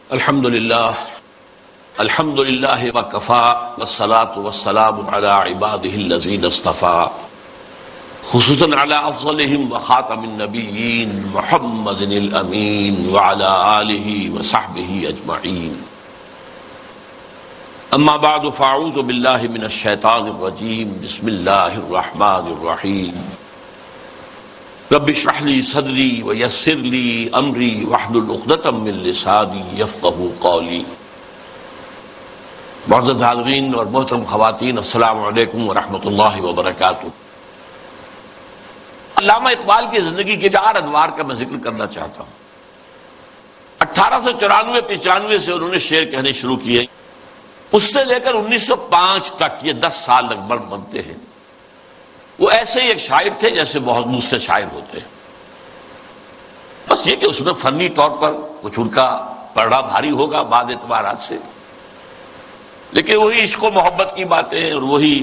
الحمد للہ وکفا والصلاة والسلام علی عبادہ الذین اصطفیٰ خصوصاً علی افضلہم وخاتم النبیین محمد الامین وعلی آلہ وصحبہ اجمعین اما بعد فاعوذ باللہ من الشیطان الرجیم بسم اللہ الرحمن الرحیم رب اشرح لی صدری ویسر لی امری واحلل عقدۃ من لسانی یفقہوا قولی۔ معزز حاضرین اور محترم خواتین، السلام علیکم ورحمۃ اللہ وبرکاتہ۔ علامہ اقبال کی زندگی کے 4 ادوار کا میں ذکر کرنا چاہتا ہوں۔ 1894-95 سے انہوں نے شعر کہنے شروع کیے، اس سے لے کر 1905 تک، یہ 10 سال لگ بھگ بنتے ہیں۔ وہ ایسے ہی ایک شاعر تھے جیسے بہت دوسرے شاعر ہوتے ہیں، بس یہ کہ اس میں فنی طور پر کچھ ان کا پڑھنا بھاری ہوگا بعض اعتبارات سے، لیکن وہی عشق و محبت کی باتیں اور وہی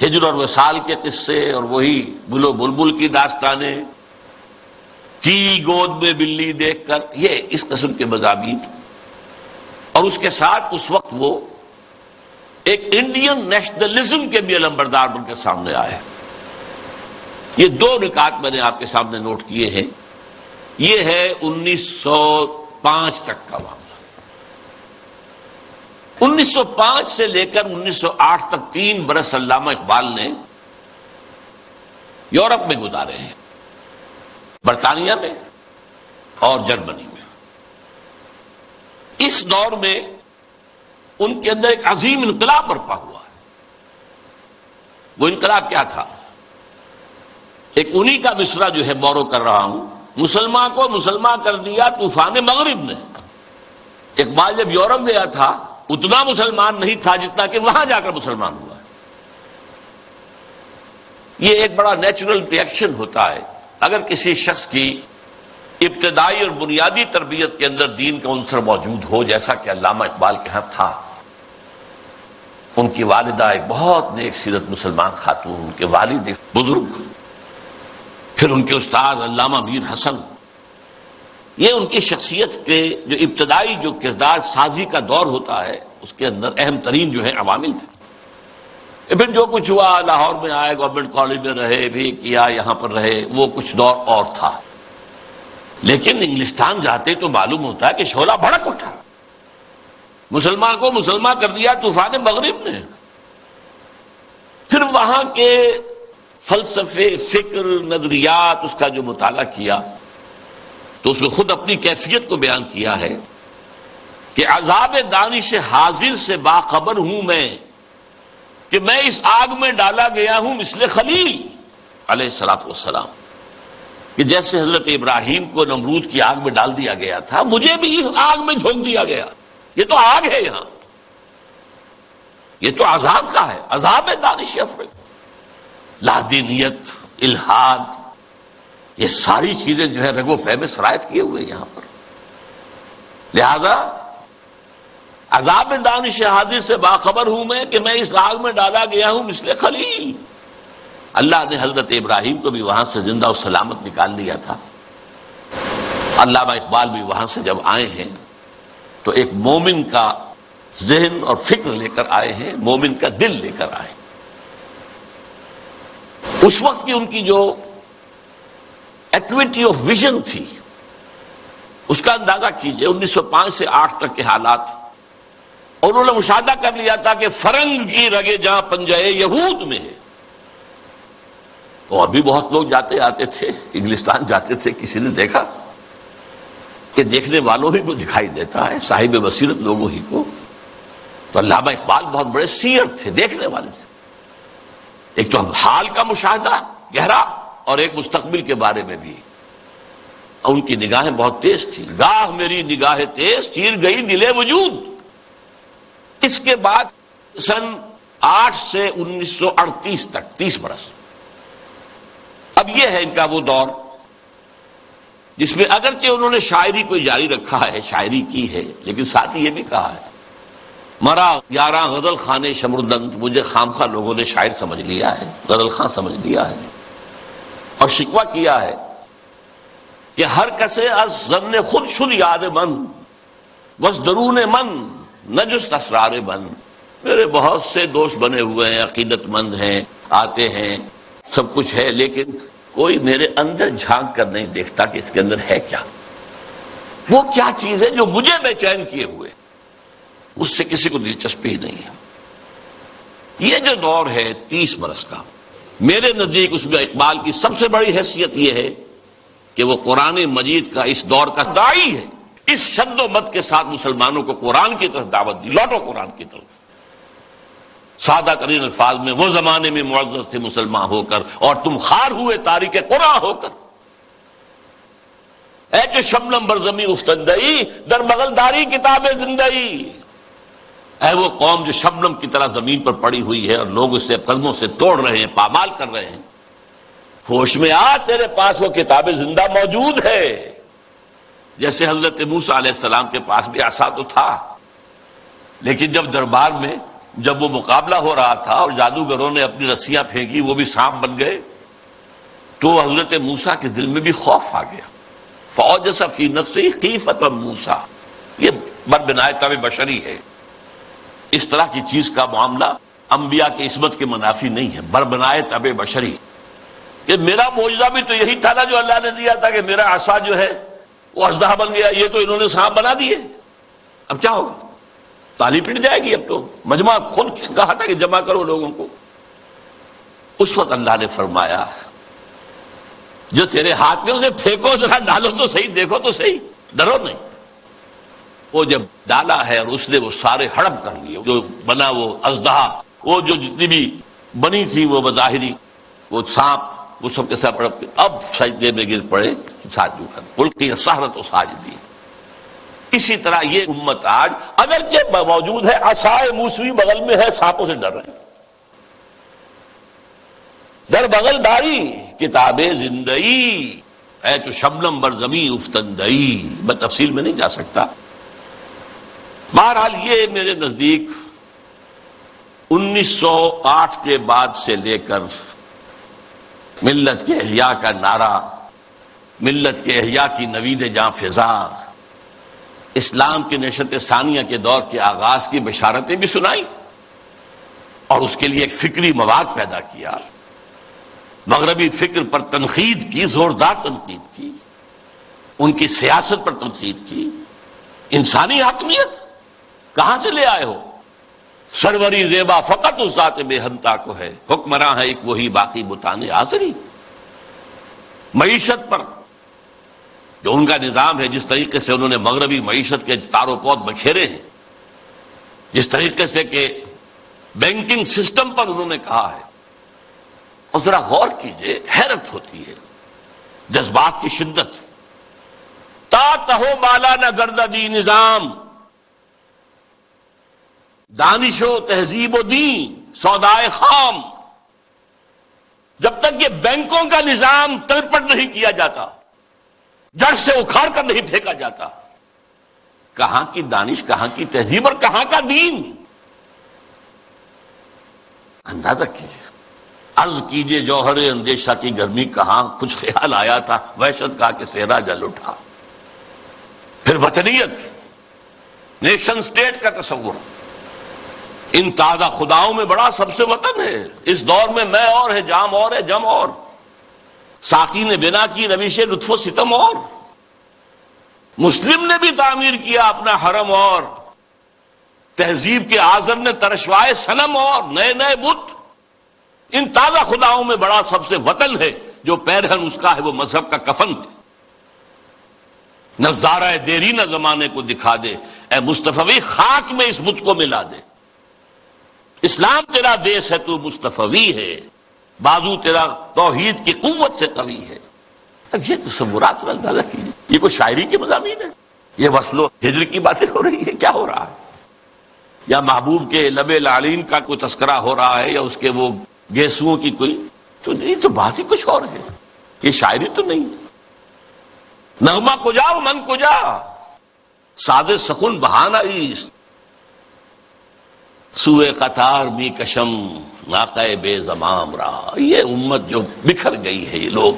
ہجر اور وصال کے قصے اور وہی گل و بلبل کی داستانیں، کی گود میں بلی دیکھ کر، یہ اس قسم کے مضامین، اور اس کے ساتھ اس وقت وہ ایک انڈین نیشنلزم کے بھی علمبردار بن کے سامنے آئے۔ یہ 2 نکات میں نے آپ کے سامنے نوٹ کیے ہیں۔ یہ ہے 1905 تک کا معاملہ۔ 1905 سے لے کر 1908 تک 3 برس علامہ اقبال نے یورپ میں گزارے ہیں، برطانیہ میں اور جرمنی میں۔ اس دور میں ان کے اندر ایک عظیم انقلاب برپا ہوا ہے۔ وہ انقلاب کیا تھا؟ ایک انہی کا مصرع جو ہے بورو کر رہا ہوں، مسلمان کو مسلمان کر دیا طوفان مغرب نے۔ اقبال جب یورپ گیا تھا اتنا مسلمان نہیں تھا جتنا کہ وہاں جا کر مسلمان ہوا ہے۔ یہ ایک بڑا نیچرل ریئیکشن ہوتا ہے اگر کسی شخص کی ابتدائی اور بنیادی تربیت کے اندر دین کا عنصر موجود ہو، جیسا کہ علامہ اقبال کے ہاں تھا۔ ان کی والدہ ایک بہت نیک سیرت مسلمان خاتون، ان کے والد ایک بزرگ، پھر ان کے استاد علامہ میر حسن، یہ ان کی شخصیت کے جو ابتدائی جو کردار سازی کا دور ہوتا ہے اس کے اندر اہم ترین جو ہے عوامل تھے۔ پھر جو کچھ ہوا، لاہور میں آئے، گورنمنٹ کالج میں رہے بھی کیا، یہاں پر رہے، وہ کچھ دور اور تھا۔ لیکن انگلستان جاتے تو معلوم ہوتا ہے کہ شعلہ بھڑک اٹھا، مسلمان کو مسلمان کر دیا طوفان مغرب نے۔ پھر وہاں کے فلسفے، فکر، نظریات، اس کا جو مطالعہ کیا تو اس میں خود اپنی کیفیت کو بیان کیا ہے کہ عذاب دانش حاضر سے باخبر ہوں میں کہ میں اس آگ میں ڈالا گیا ہوں مثل خلیل علیہ الصلوۃ والسلام، کہ جیسے حضرت ابراہیم کو نمرود کی آگ میں ڈال دیا گیا تھا، مجھے بھی اس آگ میں جھونک دیا گیا۔ یہ تو آگ ہے، یہاں یہ تو عذاب کا ہے، عذاب دانش افرط، لادینیت، الحاد، یہ ساری چیزیں جو ہے رگ و پے میں سرایت کیے ہوئے یہاں پر۔ لہذا عذاب دانش حاضر سے باخبر ہوں میں کہ میں اس آگ میں ڈالا گیا ہوں مثل خلیل۔ اللہ نے حضرت ابراہیم کو بھی وہاں سے زندہ و سلامت نکال لیا تھا۔ علامہ اقبال بھی وہاں سے جب آئے ہیں تو ایک مومن کا ذہن اور فکر لے کر آئے ہیں، مومن کا دل لے کر آئے۔ اس وقت کی ان کی جو ایکویٹی آف ویژن تھی اس کا اندازہ کیجئے۔ 1905 سے 8 تک کے حالات، اور انہوں نے مشاہدہ کر لیا تھا کہ فرنگ کی رگے جہاں پنجے یہود میں ہے۔ اور بھی بہت لوگ جاتے آتے تھے، انگلستان جاتے تھے، کسی نے دیکھا کہ دیکھنے والوں ہی کو دکھائی دیتا ہے، صاحب بصیرت لوگوں ہی کو۔ تو علامہ اقبال بہت بڑے سیر تھے، دیکھنے والے تھے۔ ایک تو حال کا مشاہدہ گہرا اور ایک مستقبل کے بارے میں بھی۔ ان کی نگاہیں بہت تیز تھی، گاہ میری نگاہ تیز چیر گئی دل وجود۔ اس کے بعد سن 8 سے 1938 تک 30 برس، اب یہ ہے ان کا وہ دور جس میں اگرچہ انہوں نے شاعری کو جاری رکھا ہے، شاعری کی ہے، لیکن ساتھ ہی یہ بھی کہا ہے مرا یاراں غزل خانے شمردند، مجھے خامخواہ لوگوں نے شاعر سمجھ لیا ہے، غزل خاں سمجھ لیا ہے، اور شکوہ کیا ہے کہ ہر کسے از ضمن خود شد یاد من، وَازْدَرُونِ مَن نَجُسْتَ اسرار من، میرے بہت سے دوست بنے ہوئے ہیں، عقیدت مند ہیں، آتے ہیں، سب کچھ ہے، لیکن کوئی میرے اندر جھانک کر نہیں دیکھتا کہ اس کے اندر ہے کیا، وہ کیا چیز ہے جو مجھے بے چین کیے ہوئے، اس سے کسی کو دلچسپی ہی نہیں ہے۔ یہ جو دور ہے 30 برس کا، میرے نزدیک اس میں اقبال کی سب سے بڑی حیثیت یہ ہے کہ وہ قرآن مجید کا اس دور کا داعی ہے۔ اس شد و مت کے ساتھ مسلمانوں کو قرآن کی طرف دعوت دی، لوٹو قرآن کی طرف۔ سادہ ترین الفاظ میں، وہ زمانے میں معزز تھے مسلمان ہو کر اور تم خار ہوئے تاریک قرآن ہو کر، اے جو شبنم بر زمیں افتندئی، در بغل داری کتاب زندئی، اے وہ قوم جو شبنم کی طرح زمین پر پڑی ہوئی ہے اور لوگ اسے قدموں سے توڑ رہے ہیں، پامال کر رہے ہیں، ہوش میں آ، تیرے پاس وہ کتاب زندہ موجود ہے۔ جیسے حضرت موسیٰ علیہ السلام کے پاس بھی عصا تو تھا، لیکن جب دربار میں جب وہ مقابلہ ہو رہا تھا اور جادوگروں نے اپنی رسیاں پھینکی، وہ بھی سانپ بن گئے، تو حضرت موسیٰ کے دل میں بھی خوف آ گیا۔ فَأَوْجَسَ فِي نَفْسِهِ خِیفَةً موسیٰ، یہ بربنائے طبع بشری ہے، اس طرح کی چیز کا معاملہ انبیاء کی عصمت کے منافی نہیں ہے، بربنائے طبع بشری، کہ میرا معجزہ بھی تو یہی تھا نا جو اللہ نے دیا تھا کہ میرا عصا جو ہے وہ اژدہا بن گیا، یہ تو انہوں نے سانپ بنا دیے، اب کیا ہوگا؟ تالی پٹ جائے گی۔ اب تو مجمع خود کہا تھا کہ جمع کرو لوگوں کو۔ اس وقت اللہ نے فرمایا جو تیرے ہاتھ میں اسے پھینکو، ذرا ڈالو تو صحیح، دیکھو تو صحیح، ڈرو نہیں۔ وہ جب ڈالا ہے اور اس نے وہ سارے ہڑپ کر لیے، جو بنا وہ اژدہا، وہ جو جتنی بھی بنی تھی وہ بظاہری وہ سانپ، وہ سب کے ساتھ ہڑپ کے اب سجدے میں گر پڑے ساجدوں کر، القی السحرۃ ساجدین۔ اسی طرح یہ امت آج اگرچہ موجود ہے، عصائے موسوی بغل میں ہے، سانپوں سے ڈر رہے ہیں، در بغل داری کتاب زندئی، اے تو شبنم بر زمیں افتندئی، میں تفصیل میں نہیں جا سکتا۔ بہرحال یہ میرے نزدیک 1908 کے بعد سے لے کر ملت کے احیاء کا نعرہ، ملت کے احیاء کی نوید جاں فضا، اسلام کی نشت ثانیہ کے دور کے آغاز کی بشارتیں بھی سنائی اور اس کے لیے ایک فکری مواد پیدا کیا، مغربی فکر پر تنقید کی، زوردار تنقید کی، ان کی سیاست پر تنقید کی۔ انسانی حاکمیت کہاں سے لے آئے ہو؟ سروری زیبا فقط اس ذات بے ہمتا کو ہے، حکمراں ہے ایک وہی باقی بتانے آزری۔ معیشت پر جو ان کا نظام ہے، جس طریقے سے انہوں نے مغربی معیشت کے تار و پود بکھیرے ہیں، جس طریقے سے کہ بینکنگ سسٹم پر انہوں نے کہا ہے، اور ذرا غور کیجئے، حیرت ہوتی ہے، جذبات کی شدت۔ تا تہو بالا نہ گردہ دی نظام، دانش و تہذیب و دین سودائے خام، جب تک یہ بینکوں کا نظام تلپٹ نہیں کیا جاتا، جڑ سے اکھاڑ کر نہیں پھینکا جاتا، کہاں کی دانش، کہاں کی تہذیب اور کہاں کا دین؟ اندازہ کیجیے، عرض کیجیے جوہر اندیشہ کی گرمی کہاں، کچھ خیال آیا تھا، وحشت کا کہ صحرا جل اٹھا۔ پھر وطنیت، نیشن سٹیٹ کا تصور، ان تازہ خداؤں میں بڑا سب سے وطن ہے۔ اس دور میں میں اور ہے، جام اور ہے، جم اور، ساقی نے بنا کی روش لطف و ستم اور، مسلم نے بھی تعمیر کیا اپنا حرم اور، تہذیب کے اعظم نے ترشوائے صنم اور، نئے نئے بت۔ ان تازہ خداؤں میں بڑا سب سے وطن ہے، جو پیرہن اس کا ہے وہ مذہب کا کفن ہے۔ نظارہ دیری نہ زمانے کو دکھا دے، اے مصطفی خاک میں اس بت کو ملا دے۔ اسلام تیرا دیس ہے، تو مصطفی ہے، بازو تیرا توحید کی قوت سے قوی ہے۔ اب یہ تصورات سے اندازہ کیجیے، یہ کوئی شاعری کے مضامین ہے؟ یہ وصل و ہجر کی باتیں ہو رہی ہے؟ کیا ہو رہا ہے؟ یا محبوب کے لب لعلین کا کوئی تذکرہ ہو رہا ہے، یا اس کے وہ گیسوؤں کی کوئی؟ تو یہ تو بات ہی کچھ اور ہے، یہ شاعری تو نہیں۔ نغمہ کجا و من کجا، ساز سخن بہانہ ایست، سوئے قطار می کشم ناقہ بے زمام را۔ یہ امت جو بکھر گئی ہے، یہ لوگ،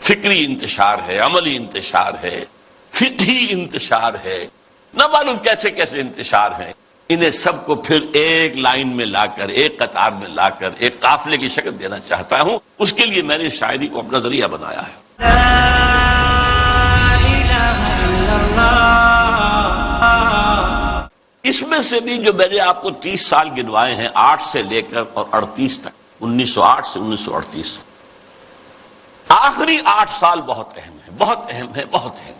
فکری انتشار ہے، عملی انتشار ہے، فقہی انتشار ہے، نہ معلوم کیسے کیسے انتشار ہیں. انہیں سب کو پھر ایک لائن میں لا کر، ایک قطار میں لا کر ایک قافلے کی شکل دینا چاہتا ہوں. اس کے لیے میں نے شاعری کو اپنا ذریعہ بنایا ہے. اس میں سے بھی جو میں نے آپ کو 30 سال گنوائے ہیں، 8 سے لے کر اور 38 تک، 1908 سے 1938، آخری 8 سال بہت اہم ہے، بہت اہم ہے، بہت اہم.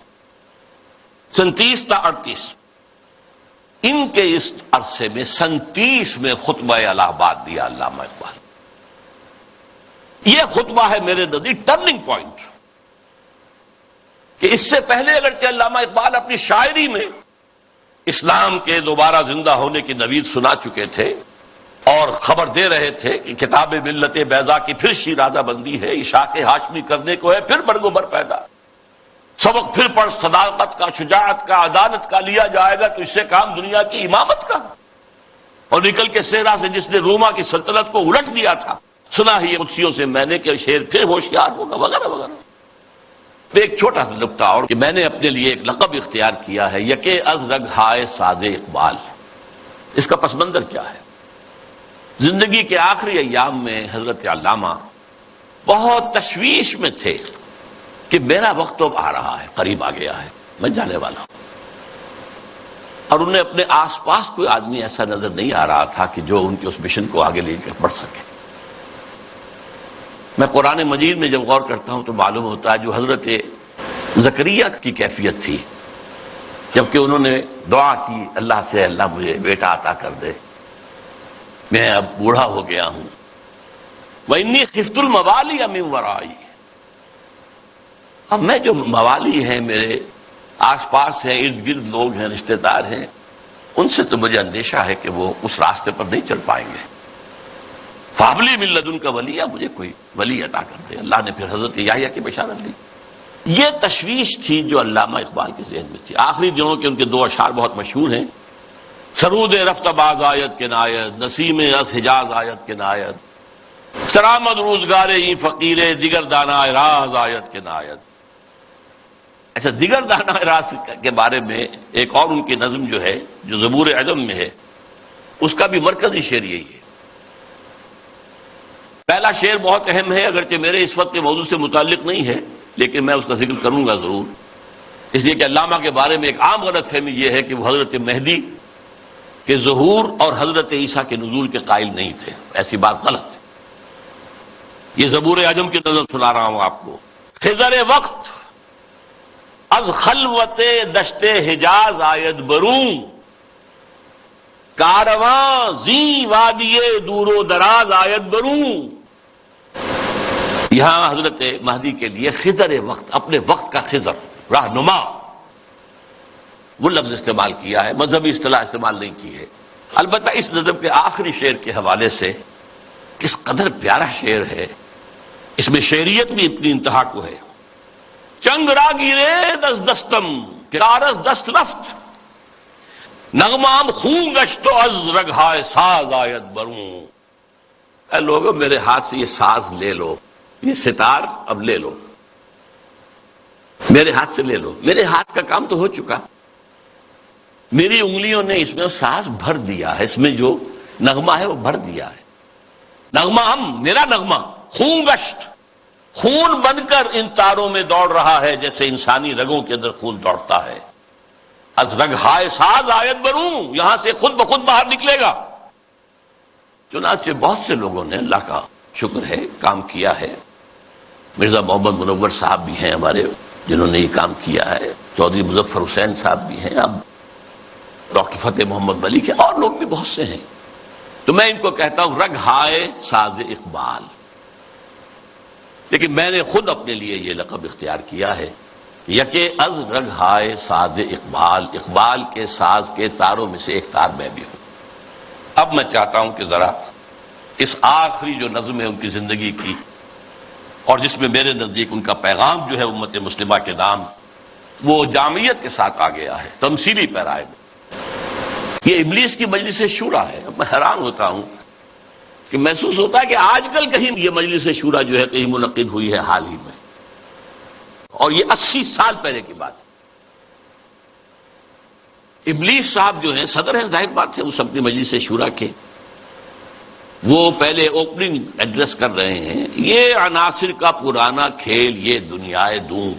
37 تا 38، ان کے اس عرصے میں 37 میں خطبہ الہ آباد دیا علامہ اقبال. یہ خطبہ ہے میرے نزدیک ٹرننگ پوائنٹ، کہ اس سے پہلے اگرچہ علامہ اقبال اپنی شاعری میں اسلام کے دوبارہ زندہ ہونے کی نوید سنا چکے تھے اور خبر دے رہے تھے کہ کتاب ملت بیضا کی پھر شیرازہ بندی ہے، عشاق ہاشمی کرنے کو ہے پھر برگ و بر پیدا، سبق پھر پڑھ صداقت کا، شجاعت کا، عدالت کا، لیا جائے گا تو اس سے کام دنیا کی امامت کا، اور نکل کے صحرا سے جس نے روما کی سلطنت کو الٹ دیا تھا، سنا ہی قدسیوں سے میں نے کہ شیر پھر ہوشیار ہوگا، وغیرہ وغیرہ. ایک چھوٹا سا نکتہ اور کہ میں نے اپنے لیے ایک لقب اختیار کیا ہے، یکے از رگ ہائے ساز اقبال. اس کا پس منظر کیا ہے؟ زندگی کے آخری ایام میں حضرت علامہ بہت تشویش میں تھے کہ میرا وقت تو اب آ رہا ہے، قریب آ گیا ہے، میں جانے والا ہوں. اور انہیں اپنے آس پاس کوئی آدمی ایسا نظر نہیں آ رہا تھا کہ جو ان کے اس مشن کو آگے لے کر بڑھ سکے. میں قرآن مجید میں جب غور کرتا ہوں تو معلوم ہوتا ہے جو حضرت زکریا کی کیفیت تھی جبکہ انہوں نے دعا کی اللہ سے، اللہ مجھے بیٹا عطا کر دے، میں اب بوڑھا ہو گیا ہوں. وَإِنِّي خِفْتُ الْمَوَالِيَ مِنْ وَرَائِي، اب میں جو موالی ہیں میرے آس پاس ہیں، ارد گرد لوگ ہیں، رشتہ دار ہیں، ان سے تو مجھے اندیشہ ہے کہ وہ اس راستے پر نہیں چل پائیں گے. فَهَبْ لِي مِن لَّدُنْكَ وَلِيًّا، مجھے کوئی ولی عطا کر دے. اللہ نے پھر حضرت یحییٰ کی بشارت دی. یہ تشویش تھی جو علامہ اقبال کے ذہن میں تھی. آخری دنوں کے ان کے 2 اشعار بہت مشہور ہیں، سرود رفت باز آیت کے نایت، نسیم از حجاز آیت کے نایت، سرآمد روزگار ای فقیر دیگر دانا راز آیت کے نایت. اچھا، دیگر دانا راز کے بارے میں ایک اور ان کی نظم جو ہے جو زبور عجم میں ہے، اس کا بھی مرکزی شعر یہی ہے. پہلا شعر بہت اہم ہے، اگرچہ میرے اس وقت کے موضوع سے متعلق نہیں ہے لیکن میں اس کا ذکر کروں گا ضرور، اس لیے کہ علامہ کے بارے میں ایک عام غلط فہمی یہ ہے کہ وہ حضرت مہدی کے ظہور اور حضرت عیسیٰ کے نزول کے قائل نہیں تھے. ایسی بات غلط ہے. یہ زبور عجم کی نظم سنا رہا ہوں آپ کو. خضر وقت از خلوت دشت حجاز آید بروں، کارواں زی وادی دور و دراز آید بروں. یہاں حضرت مہدی کے لیے خضر وقت، اپنے وقت کا خضر، رہنما، وہ لفظ استعمال کیا ہے، مذہبی اصطلاح استعمال نہیں کی ہے. البتہ اس نظم کے آخری شعر کے حوالے سے کس قدر پیارا شعر ہے، اس میں شعریت بھی اپنی انتہا کو ہے. چنگ را گیرے دست دستم کارس دست رفت، نغمام خون گشتو از رگہائے ساز آیت بروں. اے لوگو میرے ہاتھ سے یہ ساز لے لو، یہ ستار اب لے لو، میرے ہاتھ سے لے لو. میرے ہاتھ کا کام تو ہو چکا، میری انگلیوں نے اس میں ساز بھر دیا ہے، اس میں جو نغمہ ہے وہ بھر دیا ہے. نغمہ ہم، میرا نغمہ خون گشت، خون بن کر ان تاروں میں دوڑ رہا ہے جیسے انسانی رگوں کے اندر خون دوڑتا ہے. از رگ ہائے ساز آیت بروں، یہاں سے خود بخود باہر نکلے گا. چنانچہ بہت سے لوگوں نے، اللہ کا شکر ہے، کام کیا ہے. مرزا محمد منور صاحب بھی ہیں ہمارے جنہوں نے یہ کام کیا ہے، چودھری مظفر حسین صاحب بھی ہیں، اب ڈاکٹر فتح محمد ملک ہے، اور لوگ بھی بہت سے ہیں. تو میں ان کو کہتا ہوں رگ ہائے ساز اقبال. لیکن میں نے خود اپنے لیے یہ لقب اختیار کیا ہے کہ یکے از رگ ہائے ساز اقبال، اقبال کے ساز کے تاروں میں سے ایک تار میں بھی ہوں. اب میں چاہتا ہوں کہ ذرا اس آخری جو نظم ہے ان کی زندگی کی، اور جس میں میرے نزدیک ان کا پیغام جو ہے امت مسلمہ کے نام، وہ جامعیت کے ساتھ آ گیا ہے، تمثیلی پیرائے میں. یہ ابلیس کی مجلس شورا ہے. اب میں حیران ہوتا ہوں کہ محسوس ہوتا ہے کہ آج کل کہیں یہ مجلس شورا جو ہے کہیں منعقد ہوئی ہے حال ہی میں، اور یہ 80 سال پہلے کی بات ہے. ابلیس صاحب جو ہیں صدر ہیں، ظاہر بات ہے، اس اپنی مجلس شورا کے، وہ پہلے اوپننگ ایڈریس کر رہے ہیں، یہ عناصر کا پرانا کھیل، یہ دنیا دوں،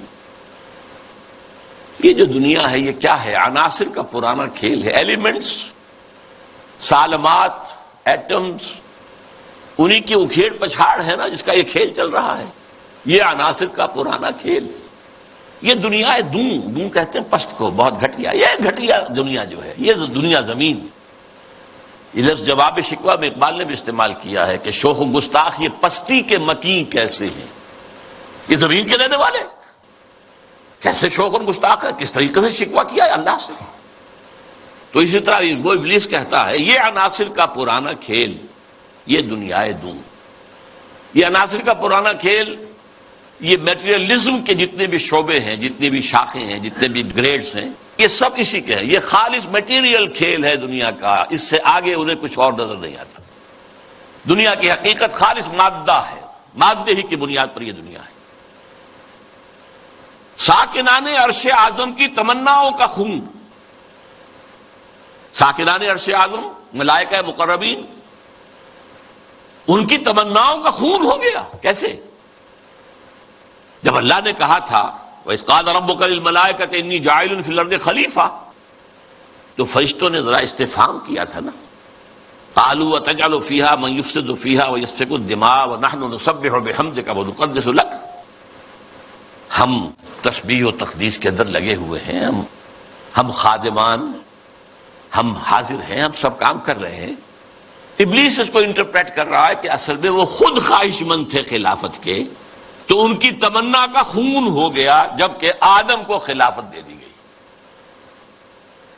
یہ جو دنیا ہے یہ کیا ہے؟ عناصر کا پرانا کھیل ہے، ایلیمنٹس، سالمات، ایٹمز، انہی کی اکھیڑ پچھاڑ ہے نا جس کا یہ کھیل چل رہا ہے، یہ عناصر کا پرانا کھیل، یہ دنیا دوں کہتے ہیں پست کو، بہت گھٹیا، یہ گھٹیا دنیا جو ہے، یہ دنیا زمین، یہ لفظ جواب شکوہ میں اقبال نے بھی استعمال کیا ہے کہ شوخ و گستاخ یہ پستی کے مکین کیسے ہیں، یہ زمین کے رہنے والے کیسے شوخ اور گستاخ ہے، کس طریقے سے شکوہ کیا ہے اللہ سے۔ تو اسی طرح وہ ابلیس کہتا ہے یہ عناصر کا پرانا کھیل، یہ دنیا دوں، یہ عناصر کا پرانا کھیل، یہ میٹیریلزم کے جتنے بھی شعبے ہیں، جتنی بھی شاخیں ہیں، جتنے بھی گریڈز ہیں، یہ سب اسی کے ہیں، یہ خالص میٹیریل کھیل ہے دنیا کا، اس سے آگے انہیں کچھ اور نظر نہیں آتا۔ دنیا کی حقیقت خالص مادہ ہے، مادے ہی کی بنیاد پر یہ دنیا ہے۔ ساکنان عرش اعظم کی تمناؤں کا خون، ساکنان عرش اعظم ملائکہ مقربین، ان کی تمناؤں کا خون ہو گیا، کیسے؟ جب اللہ نے کہا تھا وَإِذْ قَالَ رَبُّكَ لِلْمَلَائِكَةِ إِنِّي جَاعِلٌ فِي الْأَرْضِ خَلِيفَةً، تو فرشتوں نے ذرا استفہام کیا تھا نا، قَالُوا وَتَجْعَلُ فِيهَا مَن يُفْسِدُ فِيهَا وَيَسْفِكُ الدِّمَاءَ وَنَحْنُ نُسَبِّحُ بِحَمْدِكَ وَنُقَدِّسُ لَكَ، ہم تسبیح و تقدیس کے اندر لگے ہوئے ہیں، ہم خادمان، ہم حاضر ہیں، ہم سب کام کر رہے ہیں۔ ابلیس اس کو انٹرپریٹ کر رہا ہے کہ اصل میں وہ خود خواہش مند تھے خلافت کے، تو ان کی تمنا کا خون ہو گیا جبکہ آدم کو خلافت دے دی گئی۔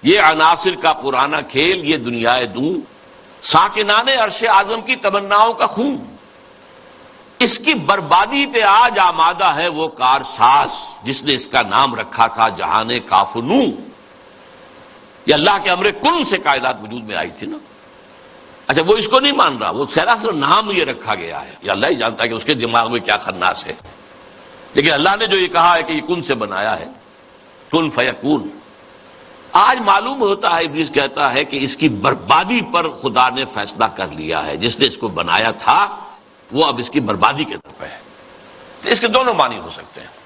یہ عناصر کا پرانا کھیل، یہ دنیا دوں، ساکنان عرش اعظم کی تمناؤں کا خون، اس کی بربادی پہ آج آمادہ ہے وہ کارساز جس نے اس کا نام رکھا تھا جہان کافنو۔ یہ اللہ کے امر کن سے کائنات وجود میں آئی تھی نا۔ اچھا وہ اس کو نہیں مان رہا، وہ سراسر نام یہ رکھا گیا ہے، یہ اللہ ہی جانتا ہے کہ اس کے دماغ میں کیا خناس ہے، لیکن اللہ نے جو یہ کہا ہے کہ یہ کن سے بنایا ہے، کن فیکون۔ آج معلوم ہوتا ہے، ابلیس کہتا ہے کہ اس کی بربادی پر خدا نے فیصلہ کر لیا ہے، جس نے اس کو بنایا تھا وہ اب اس کی بربادی کے طرف ہے۔ اس کے دونوں معنی ہو سکتے ہیں،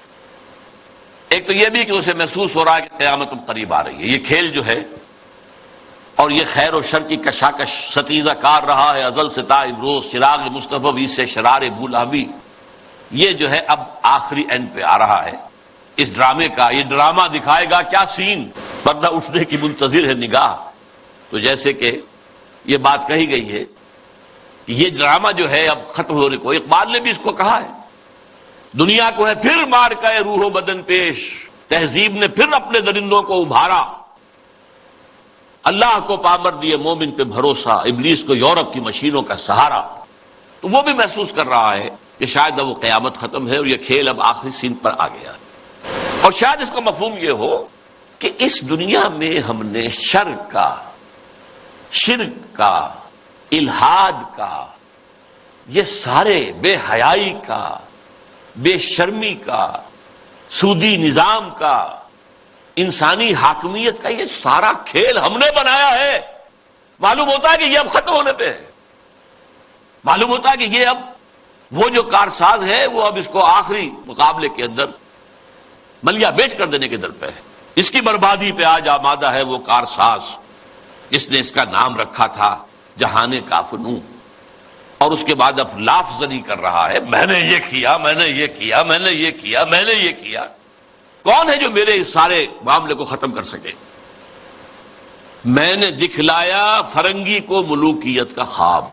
ایک تو یہ بھی کہ اسے محسوس ہو رہا ہے کہ قیامت اب قریب آ رہی ہے، یہ کھیل جو ہے اور یہ خیر و شر کی کشاکش ستیزہ کار رہا ہے ازل سے تا امروز، چراغ مصطفی سے شرار بولہوی، یہ جو ہے اب آخری اینڈ پہ آ رہا ہے اس ڈرامے کا۔ یہ ڈرامہ دکھائے گا کیا سین، پردہ اٹھنے کی منتظر ہے نگاہ۔ تو جیسے کہ یہ بات کہی گئی ہے کہ یہ ڈرامہ جو ہے اب ختم ہونے کو، اقبال نے بھی اس کو کہا ہے، دنیا کو ہے پھر مار کا روح و بدن پیش، تہذیب نے پھر اپنے درندوں کو ابھارا، اللہ کو پامر دیے مومن پہ بھروسہ، ابلیس کو یورپ کی مشینوں کا سہارا۔ تو وہ بھی محسوس کر رہا ہے کہ شاید اب وہ قیامت ختم ہے اور یہ کھیل اب آخری سین پر آ گیا، اور شاید اس کا مفہوم یہ ہو کہ اس دنیا میں ہم نے شر کا، شرک کا، الہاد کا، یہ سارے بے حیائی کا، بے شرمی کا، سودی نظام کا، انسانی حاکمیت کا، یہ سارا کھیل ہم نے بنایا ہے۔ معلوم ہوتا ہے کہ یہ اب ختم ہونے پہ ہے، معلوم ہوتا ہے کہ یہ اب وہ جو کارساز ہے وہ اب اس کو آخری مقابلے کے اندر ملیا بیٹ کر دینے کے در پہ ہے۔ اس کی بربادی پہ آج آمادہ ہے وہ کارساز جس نے اس کا نام رکھا تھا جہان کافنو، اور اس کے بعد اب لافظ نہیں کر رہا ہے میں نے یہ کیا، میں نے یہ کیا، میں نے یہ کیا، میں نے یہ کیا۔ کون ہے جو میرے اس سارے معاملے کو ختم کر سکے؟ میں نے دکھلایا فرنگی کو ملوکیت کا خواب،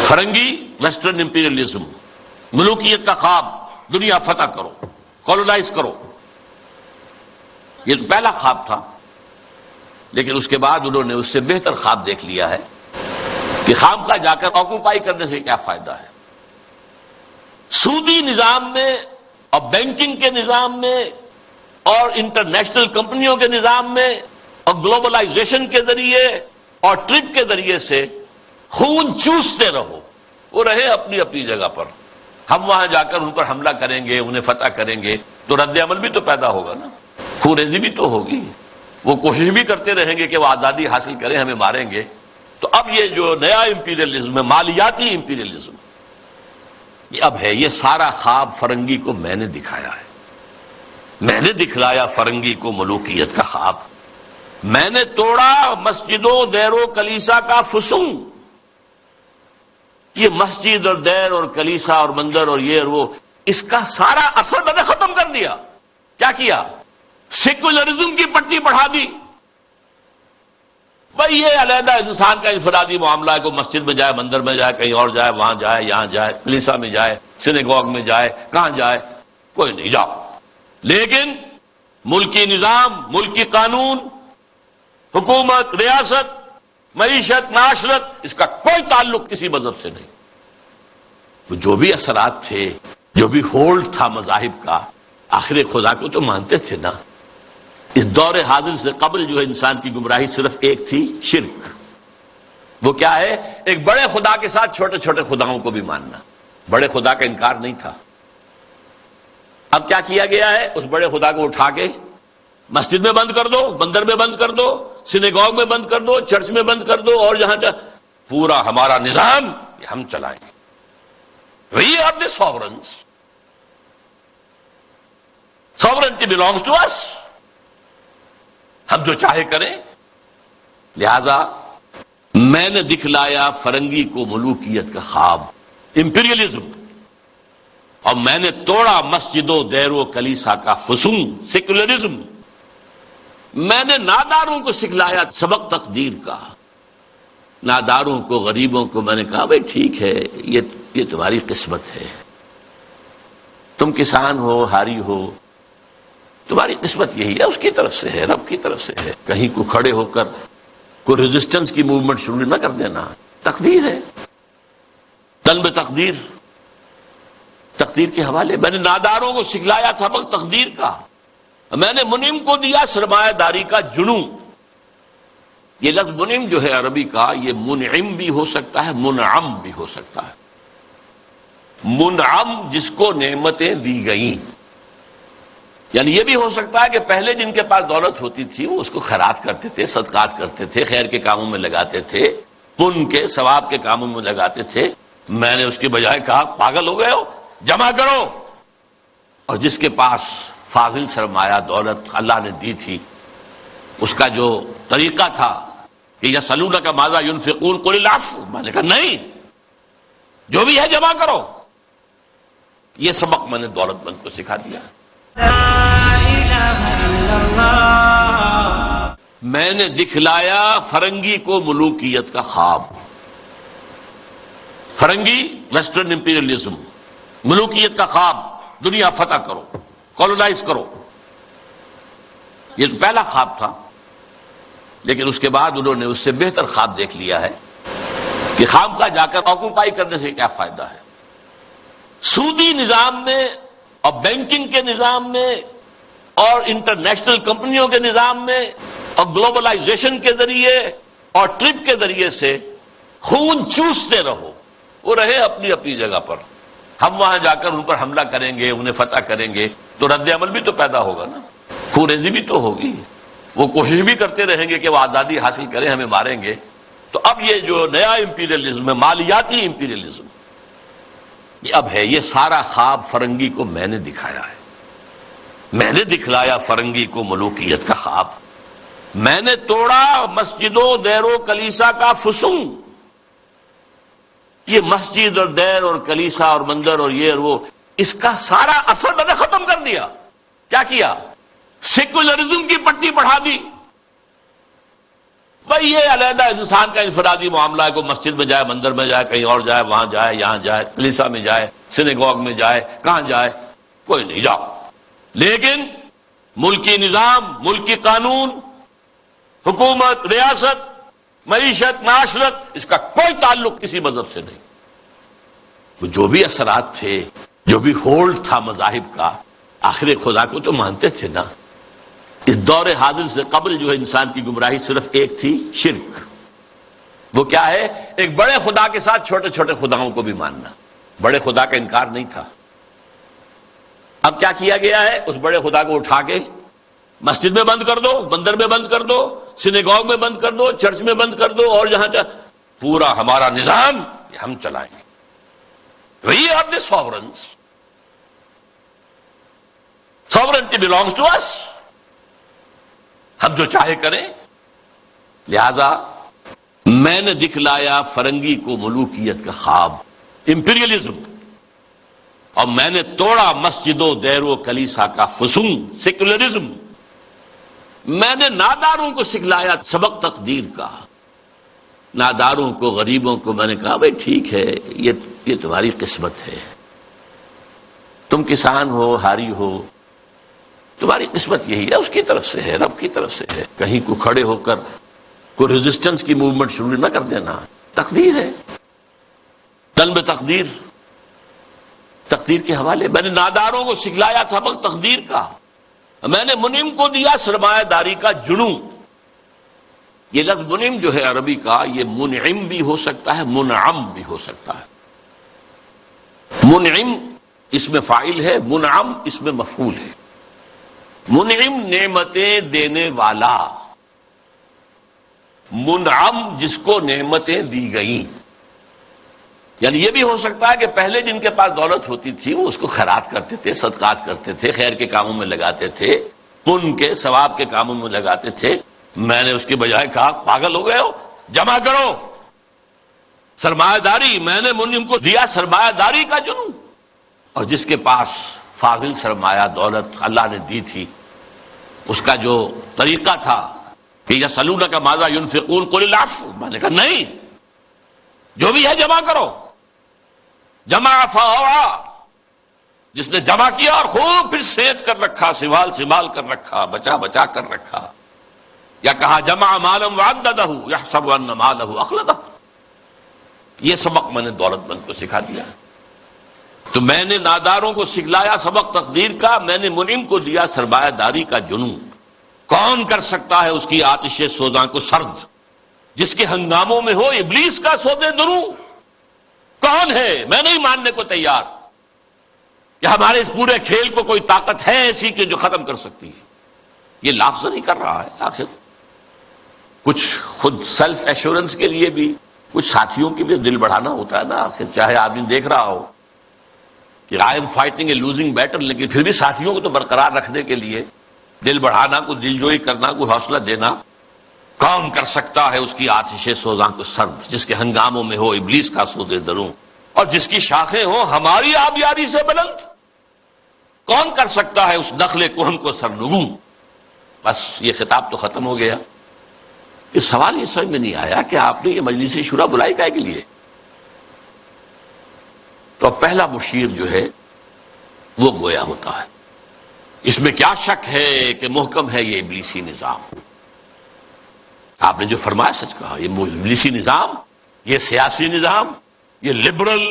فرنگی ویسٹرن امپیریلزم، ملوکیت کا خواب، دنیا فتح کرو، کولونائز کرو، یہ تو پہلا خواب تھا، لیکن اس کے بعد انہوں نے اس سے بہتر خواب دیکھ لیا ہے کہ خامخواہ جا کر آکوپائی کرنے سے کیا فائدہ ہے۔ سودی نظام میں اور بینکنگ کے نظام میں اور انٹرنیشنل کمپنیوں کے نظام میں اور گلوبلائزیشن کے ذریعے اور ٹرپ کے ذریعے سے خون چوستے رہو، وہ رہے اپنی اپنی جگہ پر، ہم وہاں جا کر ان پر حملہ کریں گے، انہیں فتح کریں گے، تو رد عمل بھی تو پیدا ہوگا نا، خونریزی بھی تو ہوگی۔ وہ کوشش بھی کرتے رہیں گے کہ وہ آزادی حاصل کریں، ہمیں ماریں گے۔ تو اب یہ جو نیا امپیریلزم ہے، مالیاتی امپیریلزم، یہ اب ہے۔ یہ سارا خواب فرنگی کو میں نے دکھایا ہے، میں نے دکھلایا فرنگی کو ملوکیت کا خواب، میں نے توڑا مسجد و دیر و کلیسا کا فسوں۔ یہ مسجد اور دیر اور کلیسا اور مندر اور یہ اور وہ، اس کا سارا اثر میں نے ختم کر دیا۔ کیا کیا؟ سیکولرزم کی پٹی بڑھا دی۔ بھائی یہ علیحدہ انسان کا انفرادی معاملہ ہے، کوئی مسجد میں جائے، مندر میں جائے، کہیں اور جائے، وہاں جائے، یہاں جائے، کلیسا میں جائے، سینیگوگ میں جائے، کہاں جائے، کوئی نہیں، جاؤ۔ لیکن ملکی نظام، ملکی قانون، حکومت، ریاست، معیشت، معاشرت، اس کا کوئی تعلق کسی مذہب سے نہیں۔ جو بھی اثرات تھے، جو بھی ہولڈ تھا مذاہب کا، آخر خدا کو تو مانتے تھے نا۔ اس دور حاضر سے قبل جو ہے انسان کی گمراہی صرف ایک تھی، شرک۔ وہ کیا ہے؟ ایک بڑے خدا کے ساتھ چھوٹے چھوٹے خداؤں کو بھی ماننا۔ بڑے خدا کا انکار نہیں تھا۔ اب کیا کیا گیا ہے؟ اس بڑے خدا کو اٹھا کے مسجد میں بند کر دو، مندر میں بند کر دو، سینیگوگ میں بند کر دو، چرچ میں بند کر دو، اور جہاں پورا ہمارا نظام یہ ہم چلائیں گے۔ We are the sovereigns. Sovereignty belongs to us. ہم جو چاہے کریں۔ لہذا میں نے دکھلایا فرنگی کو ملوکیت کا خواب، امپیریلزم، اور میں نے توڑا مسجد و دیر و کلیسا کا فسون، سیکولرزم۔ میں نے ناداروں کو سکھلایا سبق تقدیر کا۔ ناداروں کو، غریبوں کو میں نے کہا بھائی ٹھیک ہے، یہ تمہاری قسمت ہے، تم کسان ہو، ہاری ہو، تمہاری قسمت یہی ہے، اس کی طرف سے ہے، رب کی طرف سے ہے۔ کہیں کو کھڑے ہو کر کوئی ریزسٹنس کی موومنٹ شروع نہ کر دینا، تقدیر ہے، تن بے تقدیر، تقدیر کے حوالے۔ میں نے ناداروں کو سکھلایا سبق تقدیر کا، میں نے منعم کو دیا سرمایہ داری کا جنوں۔ یہ لفظ منعم جو ہے عربی کا، یہ منعم بھی ہو سکتا ہے، منعم بھی ہو سکتا ہے۔ منعم جس کو نعمتیں دی گئیں، یعنی یہ بھی ہو سکتا ہے کہ پہلے جن کے پاس دولت ہوتی تھی وہ اس کو خیرات کرتے تھے، صدقات کرتے تھے، خیر کے کاموں میں لگاتے تھے، پن کے ثواب کے کاموں میں لگاتے تھے۔ میں نے اس کے بجائے کہا پاگل ہو گئے ہو، جمع کرو۔ اور جس کے پاس فاضل سرمایہ دولت اللہ نے دی تھی، اس کا جو طریقہ تھا کہ یسألونک ماذا ينفقون قل العفو، میں نے کہا نہیں، جو بھی ہے جمع کرو۔ یہ سبق میں نے دولت مند کو سکھا دیا۔ میں نے دکھلایا فرنگی کو ملوکیت کا خواب۔ فرنگی ویسٹرن امپیریلزم، ملوکیت کا خواب، دنیا فتح کرو، کولونائز کرو۔ یہ تو پہلا خواب تھا، لیکن اس کے بعد انہوں نے اس سے بہتر خواب دیکھ لیا ہے کہ خامخواہ جا کر آکوپائی کرنے سے کیا فائدہ ہے۔ سودی نظام میں اور بینکنگ کے نظام میں اور انٹرنیشنل کمپنیوں کے نظام میں اور گلوبلائزیشن کے ذریعے اور ٹرپ کے ذریعے سے خون چوستے رہو، وہ رہے اپنی اپنی جگہ پر۔ ہم وہاں جا کر ان پر حملہ کریں گے، انہیں فتح کریں گے، تو رد عمل بھی تو پیدا ہوگا نا، خوریزی بھی تو ہوگی۔ وہ کوشش بھی کرتے رہیں گے کہ وہ آزادی حاصل کریں، ہمیں ماریں گے۔ تو اب یہ جو نیا امپیریلزم ہے، مالیاتی امپیریلزم، یہ اب ہے۔ یہ سارا خواب فرنگی کو میں نے دکھایا ہے، میں نے دکھلایا فرنگی کو ملوکیت کا خواب، میں نے توڑا مسجد و دیر و کلیسا کا فسوں۔ یہ مسجد اور دیر اور کلیسا اور مندر اور یہ اور وہ، اس کا سارا اثر میں نے ختم کر دیا۔ کیا کیا؟ سیکولرزم کی پٹی بڑھا دی۔ بھائی یہ علیحدہ انسان کا انفرادی معاملہ ہے، کوئی مسجد میں جائے، مندر میں جائے، کہیں اور جائے، وہاں جائے، یہاں جائے، کلیسا میں جائے، سینیگوگ میں جائے، کہاں جائے، کوئی نہیں، جاؤ۔ لیکن ملکی نظام، ملکی قانون، حکومت، ریاست، معیشت، معاشرت، اس کا کوئی تعلق کسی مذہب سے نہیں۔ جو بھی اثرات تھے، جو بھی ہولڈ تھا مذاہب کا، آخر خدا کو تو مانتے تھے نا۔ اس دور حاضر سے قبل جو ہے انسان کی گمراہی صرف ایک تھی، شرک۔ وہ کیا ہے؟ ایک بڑے خدا کے ساتھ چھوٹے چھوٹے خداؤں کو بھی ماننا۔ بڑے خدا کا انکار نہیں تھا۔ اب کیا کیا گیا ہے؟ اس بڑے خدا کو اٹھا کے مسجد میں بند کر دو، مندر میں بند کر دو، سینیگوگ میں بند کر دو، چرچ میں بند کر دو، اور جہاں پورا ہمارا نظام یہ ہم چلائیں گے. We are the sovereigns. Sovereignty belongs to us. ہم جو چاہے کریں. لہذا میں نے دکھلایا فرنگی کو ملوکیت کا خواب، امپیریلزم، اور میں نے توڑا مسجد و دیر و کلیسا کا فسون، سیکولرزم. میں نے ناداروں کو سکھلایا سبق تقدیر کا. ناداروں کو، غریبوں کو میں نے کہا بھائی ٹھیک ہے، یہ تمہاری قسمت ہے. تم کسان ہو، ہاری ہو، تمہاری قسمت یہی ہے، اس کی طرف سے ہے، رب کی طرف سے ہے. کہیں کو کھڑے ہو کر کوئی ریزسٹنس کی موومنٹ شروع نہ کر دینا. تقدیر ہے، طلب تقدیر، تقدیر کے حوالے. میں نے ناداروں کو سکھلایا سبق تقدیر کا. میں نے منعم کو دیا سرمایہ داری کا جنوں. یہ لفظ منعم جو ہے عربی کا، یہ منعم بھی ہو سکتا ہے، منعم بھی ہو سکتا ہے. منعم اس میں فاعل ہے، منعم اس میں مفعول ہے. منعم نعمتیں دینے والا، منعم جس کو نعمتیں دی گئیں. یعنی یہ بھی ہو سکتا ہے کہ پہلے جن کے پاس دولت ہوتی تھی وہ اس کو خیرات کرتے تھے، صدقات کرتے تھے، خیر کے کاموں میں لگاتے تھے، پن کے ثواب کے کاموں میں لگاتے تھے. میں نے اس کے بجائے کہا پاگل ہو گئے ہو، جمع کرو سرمایہ داری. میں نے منعم کو دیا سرمایہ داری کا جنوں. اور جس کے پاس فاضل سرمایہ دولت اللہ نے دی تھی، اس کا جو طریقہ تھا کہ یسألونک ماذا ينفقون قل العفو، میں نے کہا نہیں، جو بھی ہے جمع کرو. جمع فاوعا، جس نے جمع کیا اور خوب پھر سینت کر رکھا، سنبھال کر رکھا، بچا کر رکھا. یا کہا جمع مالا وعددہ یحسب ان مالہ اخلدہ. یہ سبق میں نے دولت مند کو سکھا دیا. تو میں نے ناداروں کو سکھلایا سبق تقدیر کا، میں نے منعم کو دیا سرمایہ داری کا جنوں. کون کر سکتا ہے اس کی آتش سوزاں کو سرد، جس کے ہنگاموں میں ہو ابلیس کا سودے دروں؟ کون ہے؟ میں نہیں ماننے کو تیار کہ ہمارے اس پورے کھیل کو کوئی طاقت ہے ایسی کہ جو ختم کر سکتی ہے. یہ لفظ نہیں کر رہا ہے. آخر کچھ خود سیلف ایشورنس کے لیے بھی کچھ ساتھیوں کے بھی دل بڑھانا ہوتا ہے نا. آخر چاہے آدمی دیکھ رہا ہو کہ I am fighting a losing battle, لیکن پھر بھی ساتھیوں کو تو برقرار رکھنے کے لیے دل بڑھانا، کوئی دل جوئی کرنا، کوئی حوصلہ دینا. کون کر سکتا ہے اس کی آتش سوزاں کو سرد، جس کے ہنگاموں میں ہو ابلیس کا سودے دروں، اور جس کی شاخیں ہوں ہماری آبیاری سے بلند؟ کون کر سکتا ہے اس نخل کہن کو سرنگوں؟ بس یہ خطاب تو ختم ہو گیا. کہ سوال یہ سمجھ میں نہیں آیا کہ آپ نے یہ مجلس شورا بلائی کائے کے لیے؟ تو پہلا مشیر جو ہے وہ گویا ہوتا ہے. اس میں کیا شک ہے کہ محکم ہے یہ ابلیسی نظام. آپ نے جو فرمایا سچ کہا. یہ ابلیسی نظام، یہ سیاسی نظام، یہ liberal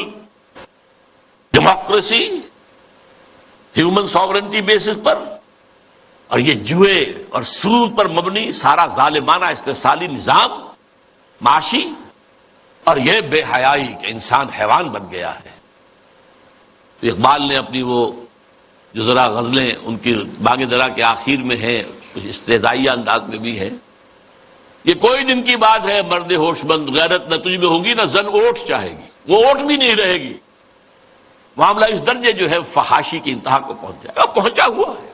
democracy human sovereignty basis پر، اور یہ جوئے اور سود پر مبنی سارا ظالمانہ استحصالی نظام معاشی، اور یہ بے حیائی کہ انسان حیوان بن گیا ہے. اقبال نے اپنی وہ جو ذرا غزلیں ان کی باغ درا کے آخر میں ہیں، کچھ استہزائیہ انداز میں بھی ہے. یہ کوئی دن کی بات ہے مرد ہوش مند، غیرت نہ تجھ میں ہوگی نہ زن اوٹ چاہے گی. وہ اوٹ بھی نہیں رہے گی. معاملہ اس درجے جو ہے فحاشی کی انتہا کو پہنچ جائے گا. پہنچا ہوا ہے.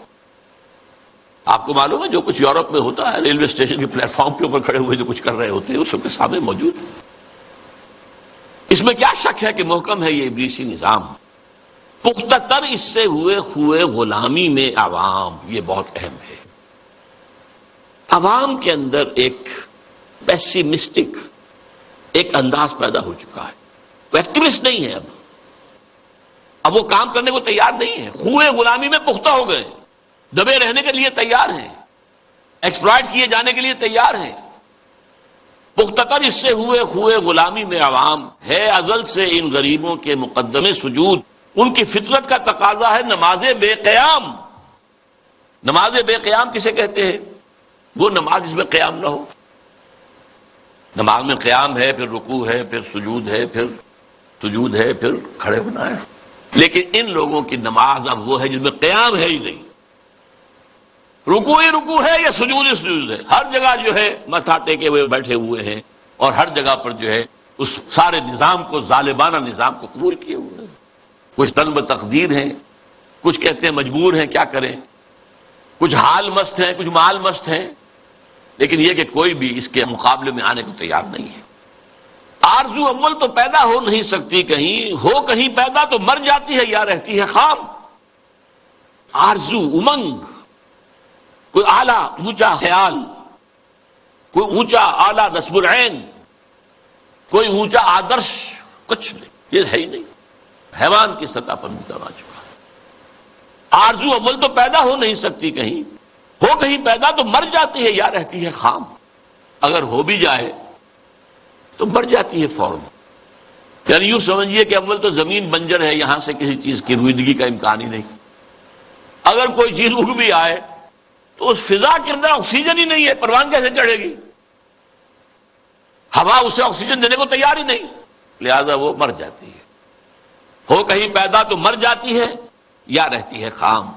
آپ کو معلوم ہے جو کچھ یورپ میں ہوتا ہے، ریلوے اسٹیشن کے پلیٹ فارم کے اوپر کھڑے ہوئے جو کچھ کر رہے ہوتے ہیں، وہ سب کے سامنے موجود ہے. اس میں کیا شک ہے کہ محکم ہے یہ ابلیسی نظام. پختہ تر اس سے ہوئے خوئے غلامی میں عوام، یہ بہت اہم ہے. عوام کے اندر ایک پیسیمسٹک ایک انداز پیدا ہو چکا ہے. وہ ایکٹیوسٹ نہیں ہے. اب وہ کام کرنے کو تیار نہیں ہے. خوئے غلامی میں پختہ ہو گئے، دبے رہنے کے لیے تیار ہیں، ایکسپلائٹ کیے جانے کے لیے تیار ہیں. پختہ تر اس سے ہوئے خوئے غلامی میں عوام ہے ازل سے ان غریبوں کے مقدمے سجود. ان کی فطرت کا تقاضا ہے نماز بے قیام. نماز بے قیام کسے کہتے ہیں؟ وہ نماز جس میں قیام نہ ہو. نماز میں قیام ہے، پھر رکوع ہے، پھر سجود ہے، پھر سجود ہے، پھر کھڑے ہونا ہے. لیکن ان لوگوں کی نماز اب وہ ہے جس میں قیام ہے ہی نہیں. رکوع ہی رکوع ہے یا سجود ہی سجود ہے، ہر جگہ جو ہے ماتھا ٹیکے ہوئے بیٹھے ہوئے ہیں، اور ہر جگہ پر جو ہے اس سارے نظام کو، ظالمانہ نظام کو قبول کیے ہوئے ہیں۔ کچھ طلب تقدیر ہیں، کچھ کہتے ہیں مجبور ہیں، کیا کریں، کچھ حال مست ہیں، کچھ مال مست ہیں، لیکن یہ کہ کوئی بھی اس کے مقابلے میں آنے کو تیار نہیں ہے۔ آرزو اول تو پیدا ہو نہیں سکتی، کہیں ہو کہیں پیدا تو مر جاتی ہے یا رہتی ہے خام۔ آرزو، امنگ، کوئی اعلیٰ اونچا خیال، کوئی اونچا اعلیٰ نصب العین، کوئی اونچا آدرش، کچھ نہیں، یہ ہے ہی نہیں، حیوان کی سطح پر متوا چکا۔ آرزو اول تو پیدا ہو نہیں سکتی، کہیں ہو کہیں پیدا تو مر جاتی ہے یا رہتی ہے خام، اگر ہو بھی جائے تو مر جاتی ہے فوراً۔ یعنی یوں سمجھیے کہ اول تو زمین بنجر ہے، یہاں سے کسی چیز کی رویدگی کا امکان ہی نہیں، اگر کوئی چیز اگ بھی آئے تو اس فضا کے اندر آکسیجن ہی نہیں ہے، پروان کیسے چڑھے گی؟ ہوا اسے آکسیجن دینے کو تیار ہی نہیں، لہذا وہ مر جاتی ہے۔ ہو کہیں پیدا تو مر جاتی ہے یا رہتی ہے خام۔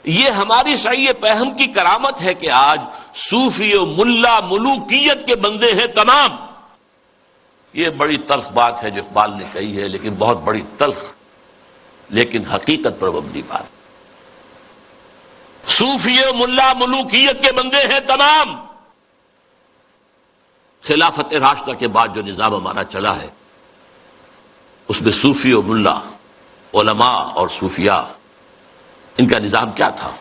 یہ ہماری سعی پہم کی کرامت ہے کہ آج صوفی و ملا ملوکیت کے بندے ہیں تمام۔ یہ بڑی تلخ بات ہے جو اقبال نے کہی ہے، لیکن بہت بڑی تلخ لیکن حقیقت پر مبنی بات۔ صوفی و ملا ملوکیت کے بندے ہیں تمام۔ خلافت راشدہ کے بعد جو نظام ہمارا چلا ہے اس میں صوفی و ملا، علماء اور صوفیاء، ان کا نظام کیا تھا؟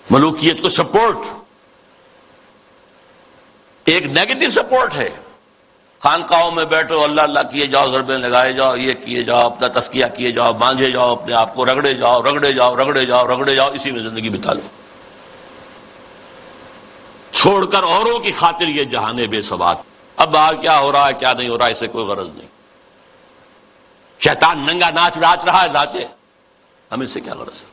ملوکیت کو سپورٹ، ایک نیگیٹو سپورٹ ہے، خانقاہوں میں بیٹھو، اللہ اللہ کیے جاؤ، ضربیں لگائے جاؤ، یہ کیے جاؤ، اپنا تزکیہ کیے جاؤ، مانجے جاؤ، اپنے آپ کو رگڑے جاؤ رگڑے جاؤ رگڑے جاؤ رگڑے جاؤ، اسی میں زندگی بتا لو، چھوڑ کر اوروں کی خاطر یہ جہان بے ثبات۔ اب باہر کیا ہو رہا ہے کیا نہیں ہو رہا ہے اسے کوئی غرض نہیں، شیطان ننگا ناچ رہا ہے، ناچے، ہمیں سے کیا غرض ہے؟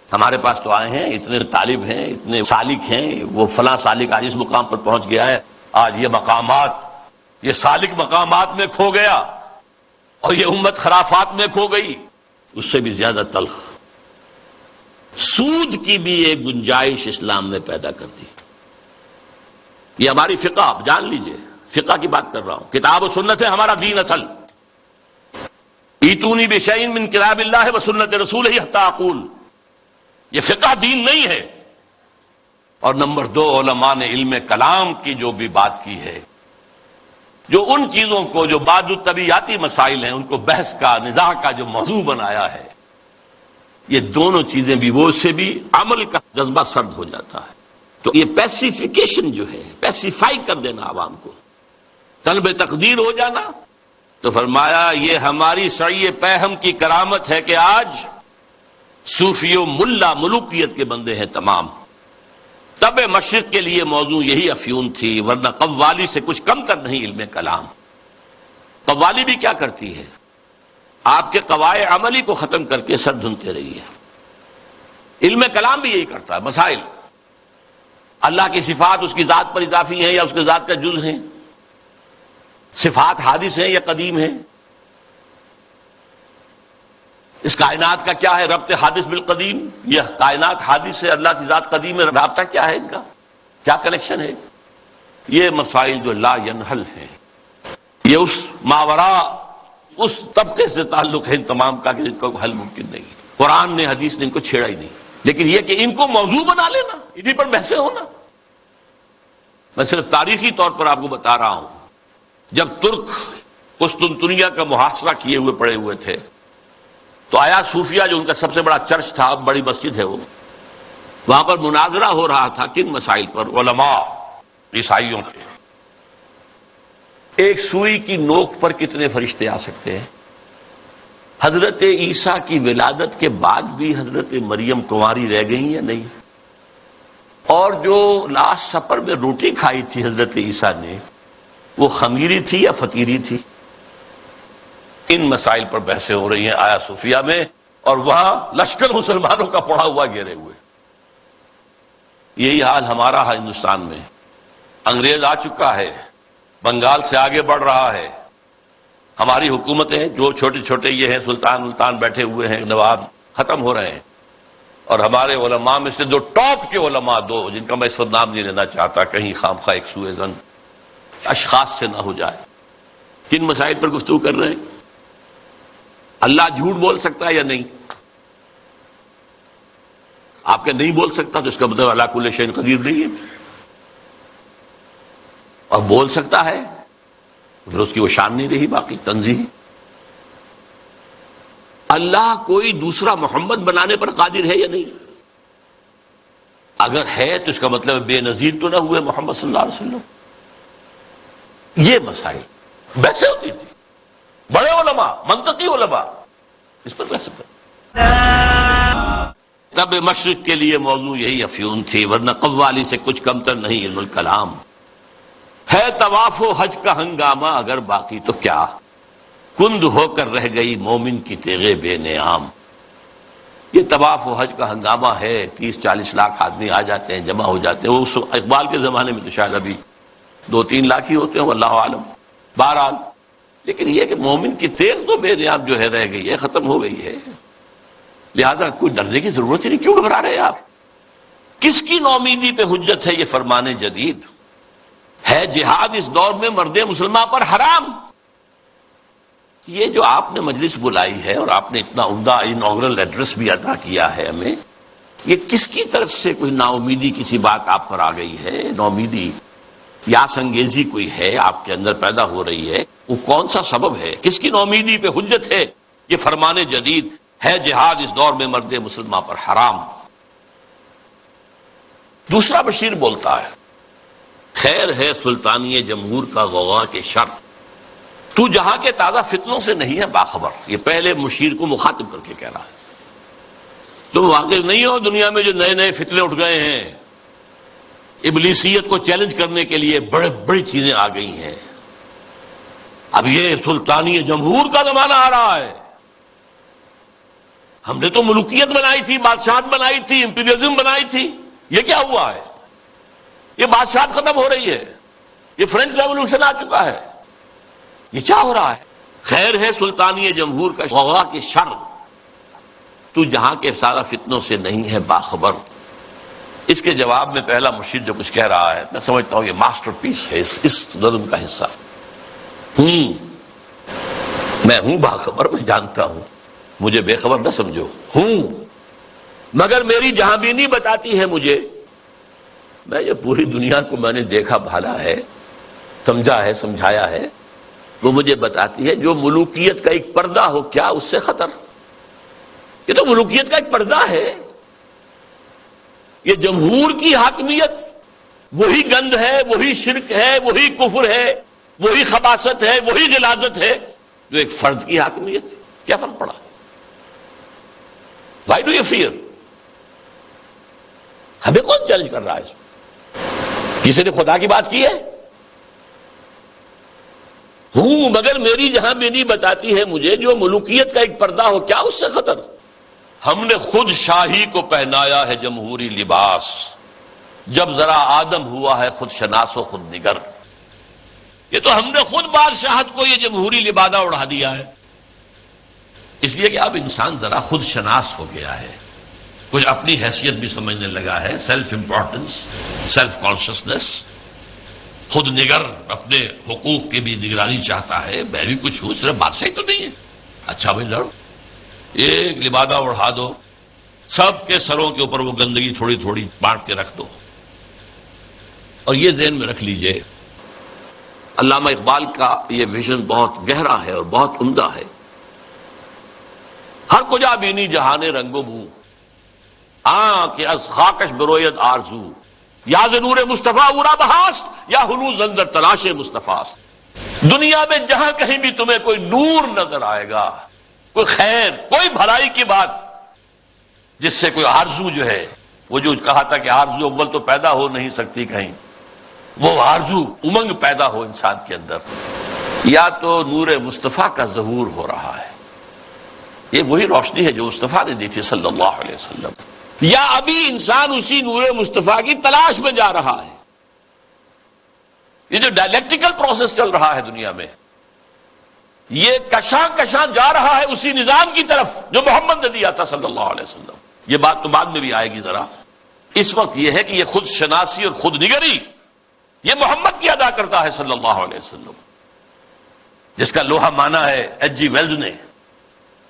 ہمارے پاس تو آئے ہیں، اتنے طالب ہیں، اتنے سالک ہیں، وہ فلاں سالک آج اس مقام پر پہنچ گیا ہے، آج یہ مقامات، یہ سالک مقامات میں کھو گیا اور یہ امت خرافات میں کھو گئی، اس سے بھی زیادہ تلخ سود کی بھی ایک گنجائش اسلام نے پیدا کر دی۔ یہ ہماری فقہ، آپ جان لیجئے، فقہ کی بات کر رہا ہوں، کتاب و سنت ہے ہمارا دین اصل۔ ایتونی بشیء من کتاب اللہ و سنت رسولہ حتی اقول، یہ فقہ دین نہیں ہے۔ اور نمبر دو، علماء نے علم کلام کی جو بھی بات کی ہے، جو ان چیزوں کو جو بعد الطبیعیاتی مسائل ہیں ان کو بحث کا، نزاع کا جو موضوع بنایا ہے، یہ دونوں چیزیں بھی، وہ سے بھی عمل کا جذبہ سرد ہو جاتا ہے۔ تو یہ پیسیفیکیشن جو ہے، پیسیفائی کر دینا عوام کو، طلب تقدیر ہو جانا، تو فرمایا یہ ہماری سعی پہم کی کرامت ہے کہ آج صوفی و ملا ملوکیت کے بندے ہیں تمام۔ طب مشرق کے لیے موضوع یہی افیون تھی، ورنہ قوالی سے کچھ کم تر نہیں علم کلام۔ قوالی بھی کیا کرتی ہے؟ آپ کے قواعد عملی کو ختم کر کے سر دھنتے رہی ہے۔ علم کلام بھی یہی کرتا ہے، مسائل، اللہ کی صفات اس کی ذات پر اضافی ہیں یا اس کی ذات کا جز ہیں، صفات حادث ہیں یا قدیم ہیں، اس کائنات کا کیا ہے ربط حادث بالقدیم، یہ کائنات حادث ہے، اللہ کی ذات قدیم ہے، رابطہ کیا ہے ان کا، کیا کنیکشن ہے؟ یہ مسائل جو لا ینحل ہیں، یہ اس ماورا، اس طبقے سے تعلق ہے ان تمام کا کہ ان کو حل ممکن نہیں۔ قرآن نے، حدیث نے ان کو چھیڑا ہی نہیں، لیکن یہ کہ ان کو موضوع بنا لینا، انہی پر بحثیں ہونا۔ میں صرف تاریخی طور پر آپ کو بتا رہا ہوں، جب ترک قسطنطنیہ کا محاصرہ کیے ہوئے پڑے ہوئے تھے تو آیا صوفیہ، جو ان کا سب سے بڑا چرچ تھا، بڑی مسجد ہے وہ، وہاں پر مناظرہ ہو رہا تھا کن مسائل پر؟ علماء عیسائیوں کے، ایک سوئی کی نوک پر کتنے فرشتے آ سکتے ہیں؟ حضرت عیسیٰ کی ولادت کے بعد بھی حضرت مریم کنواری رہ گئی یا نہیں؟ اور جو لاسٹ سپر میں روٹی کھائی تھی حضرت عیسیٰ نے، وہ خمیری تھی یا فطیری تھی؟ ان مسائل پر بحثیں ہو رہی ہیں آیا صوفیہ میں، اور وہاں لشکر مسلمانوں کا پڑا ہوا گھیرے ہوئے۔ یہی حال ہمارا ہے ہندوستان میں، انگریز آ چکا ہے، بنگال سے آگے بڑھ رہا ہے، ہماری حکومتیں جو چھوٹے چھوٹے یہ ہیں، سلطان بیٹھے ہوئے ہیں، نواب ختم ہو رہے ہیں، اور ہمارے علماء میں سے دو ٹاپ کے علماء، دو جن کا میں اس وقت نام نہیں لینا چاہتا کہیں خامخواہ ایک سوء ظن اشخاص سے نہ ہو جائے، کن مسائل پر گفتگو کر رہے ہیں؟ اللہ جھوٹ بول سکتا ہے یا نہیں؟ آپ کے نہیں بول سکتا تو اس کا مطلب اللہ کل شیء قدیر نہیں ہے، اور بول سکتا ہے پھر اس کی وہ شان نہیں رہی باقی تنزیہ۔ اللہ کوئی دوسرا محمد بنانے پر قادر ہے یا نہیں؟ اگر ہے تو اس کا مطلب بے نظیر تو نہ ہوئے محمد صلی اللہ علیہ وسلم۔ یہ مسائل بحثیں ہوتی تھی، بڑے علماء، منطقی علماء اس پر بحث کرتے۔ تب مشرق کے لیے موضوع یہی افیون تھی، ورنہ قوالی سے کچھ کمتر نہیں علم الکلام ہے۔ طواف و حج کا ہنگامہ اگر باقی تو کیا، کند ہو کر رہ گئی مومن کی تیغے بے نیام۔ یہ طواف و حج کا ہنگامہ ہے، 30-40 لاکھ آدمی آ جاتے ہیں، جمع ہو جاتے ہیں۔ وہ اس اقبال کے زمانے میں تو شاید ابھی 2-3 لاکھ ہی ہوتے ہیں، واللہ عالم۔ بہرحال لیکن یہ کہ مومن کی تیغ تو بے نیام جو ہے رہ گئی ہے، ختم ہو گئی ہے، لہذا کوئی ڈرنے کی ضرورت ہی نہیں۔ کیوں گھبرا رہے ہیں آپ؟ کس کی نومیدی پہ حجت ہے یہ فرمان جدید؟ ہے جہاد اس دور میں مرد مسلمان پر حرام۔ یہ جو آپ نے مجلس بلائی ہے اور آپ نے اتنا عمدہ انوگرل ایڈریس بھی ادا کیا ہے ہمیں، یہ کس کی طرف سے کوئی نا امیدی کسی بات آپ پر آ گئی ہے؟ نومیدی یا سنگیزی کوئی ہے آپ کے اندر پیدا ہو رہی ہے؟ وہ کون سا سبب ہے؟ کس کی نومیدی پہ حجت ہے یہ فرمان جدید ہے جہاد اس دور میں مرد مسلمان پر حرام؟ دوسرا بشیر بولتا ہے، خیر ہے سلطانی جمہور کا غوغا کے شر، تو جہاں کے تازہ فتنوں سے نہیں ہے باخبر۔ یہ پہلے مشیر کو مخاطب کر کے کہہ رہا ہے، تم واقف نہیں ہو دنیا میں جو نئے نئے فتنے اٹھ گئے ہیں، ابلیسیت کو چیلنج کرنے کے لیے بڑی چیزیں آ گئی ہیں۔ اب یہ سلطانی جمہور کا زمانہ آ رہا ہے، ہم نے تو ملوکیت بنائی تھی، بادشاہت بنائی تھی، امپیریلزم بنائی تھی، یہ کیا ہوا ہے؟ یہ بادشاہت ختم ہو رہی ہے، یہ فرینچ ریولوشن آ چکا ہے، یہ کیا ہو رہا ہے؟ خیر ہے سلطانی جمہور کا غوغا کے شر، تو جہاں کے سارا فتنوں سے نہیں ہے باخبر۔ اس کے جواب میں پہلا مرشد جو کچھ کہہ رہا ہے، میں سمجھتا ہوں یہ ماسٹر پیس ہے اس نظم کا حصہ۔ میں ہوں باخبر، میں جانتا ہوں، مجھے بے خبر نہ سمجھو، ہوں مگر میری جہاں بینی بتاتی ہے مجھے، میں یہ پوری دنیا کو میں نے دیکھا بھالا ہے، سمجھا ہے، سمجھایا ہے، وہ مجھے بتاتی ہے جو ملوکیت کا ایک پردہ ہو کیا اس سے خطر؟ یہ تو ملوکیت کا ایک پردہ ہے، یہ جمہور کی حاکمیت وہی گند ہے، وہی شرک ہے، وہی کفر ہے، وہی خباثت ہے، وہی غلاظت ہے جو ایک فرد کی حاکمیت۔ کیا فرق پڑا؟ Why do you fear؟ ہمیں کون چیلنج کر رہا ہے اس میں؟ کسی نے خدا کی بات کی ہے؟ ہوں مگر میری جہاں بینی بتاتی ہے مجھے جو ملوکیت کا ایک پردہ ہو کیا اس سے خطر؟ ہم نے خود شاہی کو پہنایا ہے جمہوری لباس، جب ذرا آدم ہوا ہے خود شناس و خود نگر۔ یہ تو ہم نے خود بادشاہت کو یہ جمہوری لبادہ اڑا دیا ہے، اس لیے کہ اب انسان ذرا خود شناس ہو گیا ہے، کچھ اپنی حیثیت بھی سمجھنے لگا ہے، سیلف امپورٹنس، سیلف کانشسنس، خود نگر، اپنے حقوق کی بھی نگرانی چاہتا ہے، میں بھی کچھ ہوں، صرف بادشاہی تو نہیں ہے۔ اچھا بھائی لڑو، ایک لبادہ اڑا دو، سب کے سروں کے اوپر وہ گندگی تھوڑی تھوڑی بانٹ کے رکھ دو۔ اور یہ ذہن میں رکھ لیجئے، علامہ اقبال کا یہ ویژن بہت گہرا ہے اور بہت عمدہ ہے۔ ہر کجا بینی جہان رنگ و بو، کہ از خاکش بروید آرزو، یا ز نور مصطفیٰ اورا بہاست، یا ہنوز اندر تلاش مصطفیٰ۔ دنیا میں جہاں کہیں بھی تمہیں کوئی نور نظر آئے گا، کوئی خیر، کوئی بھلائی کی بات جس سے کوئی آرزو جو ہے، وہ جو کہا تھا کہ آرزو اول تو پیدا ہو نہیں سکتی کہیں، وہ آرزو امنگ پیدا ہو انسان کے اندر، یا تو نور مصطفیٰ کا ظہور ہو رہا ہے، یہ وہی روشنی ہے جو مصطفیٰ نے دی تھی صلی اللہ علیہ وسلم، یا ابھی انسان اسی نور مصطفیٰ کی تلاش میں جا رہا ہے۔ یہ جو ڈائلیکٹیکل پروسیس چل رہا ہے دنیا میں، یہ کشاں کشاں جا رہا ہے اسی نظام کی طرف جو محمد نے دیا تھا صلی اللہ علیہ وسلم۔ یہ بات تو بعد میں بھی آئے گی ذرا. اس وقت یہ ہے کہ یہ خود شناسی اور خود نگری یہ محمد کی ادا کرتا ہے صلی اللہ علیہ وسلم، جس کا لوہا مانا ہے ایچ جی ویلز نے.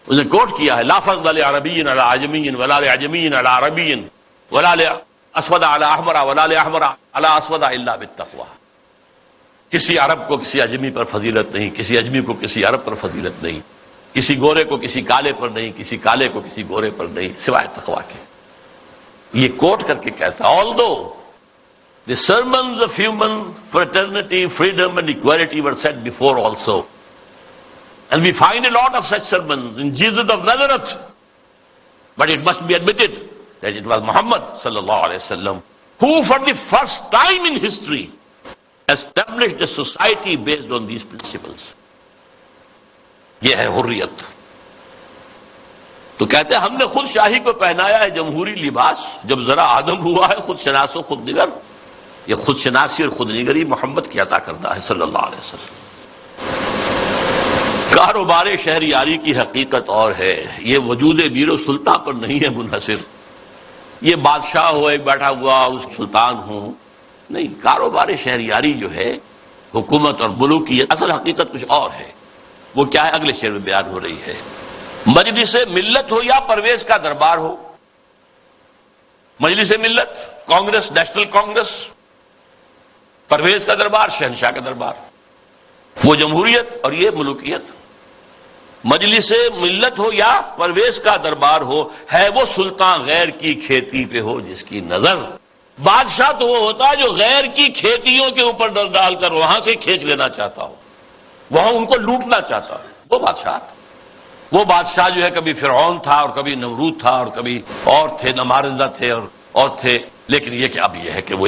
اس نے کوٹ کیا ہے لا فضل لعربی علی عجمی ولا لعجمی علی عربی ولا لاسود علی احمر ولا لاحمر علی اسود الا بالتقوی. کسی عرب کو کسی اجمی پر فضیلت نہیں، کسی اجمی کو کسی عرب پر فضیلت نہیں، کسی گورے کو کسی کالے پر نہیں، کسی کالے کو کسی گورے پر نہیں، سوائے تقوی کے. یہ کوٹ کر کے کہتا although the sermons of human fraternity, freedom and equality were said before also, and we find a lot of such sermons in Jesus of Nazareth, but it must be admitted that it was Muhammad sallallahu alaihi wasallam who for the first time in history established a society based on these principles. یہ ہے حریت. تو کہتے ہیں ہم نے خود شاہی کو پہنایا ہے جمہوری لباس. جب ذرا آدم ہوا ہے خود شناس و خود نگر. یہ خود شناسی اور خود نگری محمد کی عطا کرتا ہے صلی اللہ علیہ وسلم. کاروبار شہریاری کی حقیقت اور ہے. یہ وجود میر و سلطان پر نہیں ہے منحصر. یہ بادشاہ ہو ایک بیٹھا ہوا اس سلطان ہو نہیں. کاروبار شہریاری جو ہے حکومت اور ملوکیت اصل حقیقت کچھ اور ہے. وہ کیا ہے اگلے شعر میں بیان ہو رہی ہے. مجلس ملت ہو یا پرویز کا دربار ہو. مجلس ملت کانگریس، نیشنل کانگریس، پرویز کا دربار شہنشاہ کا دربار. وہ جمہوریت اور یہ ملوکیت. مجلس ملت ہو یا پرویز کا دربار ہو ہے وہ سلطان غیر کی کھیتی پہ ہو جس کی نظر. بادشاہ تو وہ ہوتا ہے جو غیر کی کھیتیوں کے اوپر ڈال کر وہاں سے کھینچ لینا چاہتا ہو، وہاں ان کو لوٹنا چاہتا ہے. وہ بادشاہ جو ہے کبھی فرعون تھا اور کبھی نمرود تھا اور کبھی اور تھے، نمارندہ تھے اور تھے. لیکن یہ کہ اب یہ ہے کہ وہ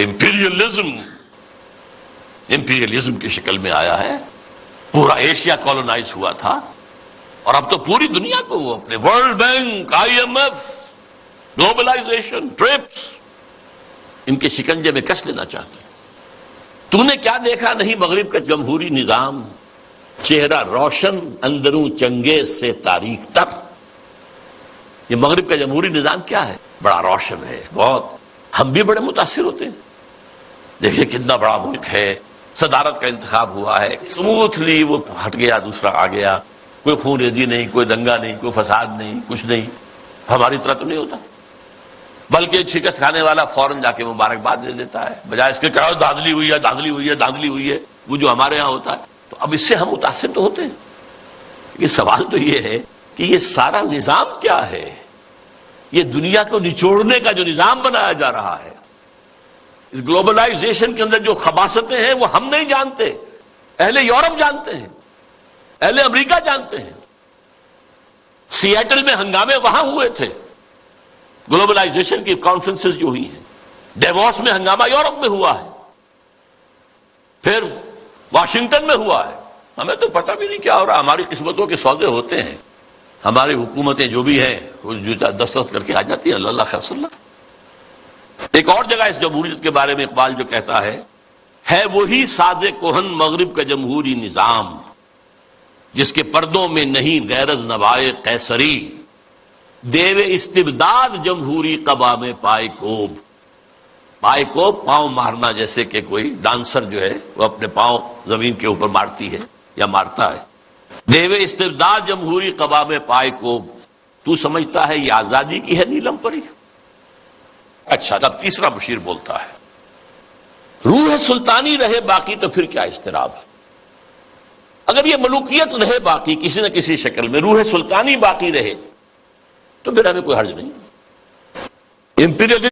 امپیریلزم کی شکل میں آیا ہے. پورا ایشیا کالونائز ہوا تھا اور اب تو پوری دنیا کو وہ اپنے World Bank, I M F, globalization, TRIPS ان کے شکنجے میں کس لینا چاہتے ہیں. تم نے کیا دیکھا نہیں مغرب کا جمہوری نظام، چہرہ روشن اندروں چنگیز سے تاریخ تر. یہ مغرب کا جمہوری نظام کیا ہے؟ بڑا روشن ہے بہت. ہم بھی بڑے متاثر ہوتے ہیں. دیکھیں کتنا بڑا ملک ہے، صدارت کا انتخاب ہوا ہے اسموتھلی، وہ ہٹ گیا دوسرا آ گیا، کوئی خون ریزی نہیں، کوئی دنگا نہیں، کوئی فساد نہیں، کچھ نہیں. ہماری طرح تو نہیں ہوتا، بلکہ ایک شکست کھانے والا فوراً جا کے مبارکباد دے دیتا ہے بجائے اس کے کہ دھاندلی ہوئی ہے، دھاندلی ہوئی ہے، دھاندلی ہوئی ہے. وہ جو ہمارے ہاں ہوتا ہے. تو اب اس سے ہم متاثر تو ہوتے ہیں. یہ سوال تو یہ ہے کہ یہ سارا نظام کیا ہے؟ یہ دنیا کو نچوڑنے کا جو نظام بنایا جا رہا ہے، اس گلوبلائزیشن کے اندر جو خباثتیں ہیں وہ ہم نہیں جانتے، اہل یورپ جانتے ہیں، اہل امریکہ جانتے ہیں. سیاٹل میں ہنگامے وہاں ہوئے تھے، گلوبلائزیشن کی کانفرنسز جو ہوئی ہیں. ڈیووس میں ہنگامہ یورپ میں ہوا ہے، پھر واشنگٹن میں ہوا ہے. ہمیں تو پتہ بھی نہیں کیا ہو رہا. ہماری قسمتوں کے سودے ہوتے ہیں. ہماری حکومتیں جو بھی ہیں وہ دستخط کر کے آ جاتی ہیں. اللہ خیر صلی اللہ. ایک اور جگہ اس جمہوریت کے بارے میں اقبال جو کہتا ہے وہی ساز کہن مغرب کا جمہوری نظام جس کے پردوں میں نہیں غیرز نوائے قیصری، دیو استبداد جمہوری قبا میں پائے کوب. پائے کوب پاؤں مارنا، جیسے کہ کوئی ڈانسر جو ہے وہ اپنے پاؤں زمین کے اوپر مارتی ہے یا مارتا ہے. دیو استبداد جمہوری قبا میں پائے کوب، تو سمجھتا ہے یہ آزادی کی ہے نیلم پری. اچھا اب تیسرا مشیر بولتا ہے روح سلطانی رہے باقی تو پھر کیا اضطراب. اگر یہ ملوکیت رہے باقی کسی نہ کسی شکل میں، روح سلطانی باقی رہے تو پھر ہمیں کوئی حرج نہیں. امپیریلزم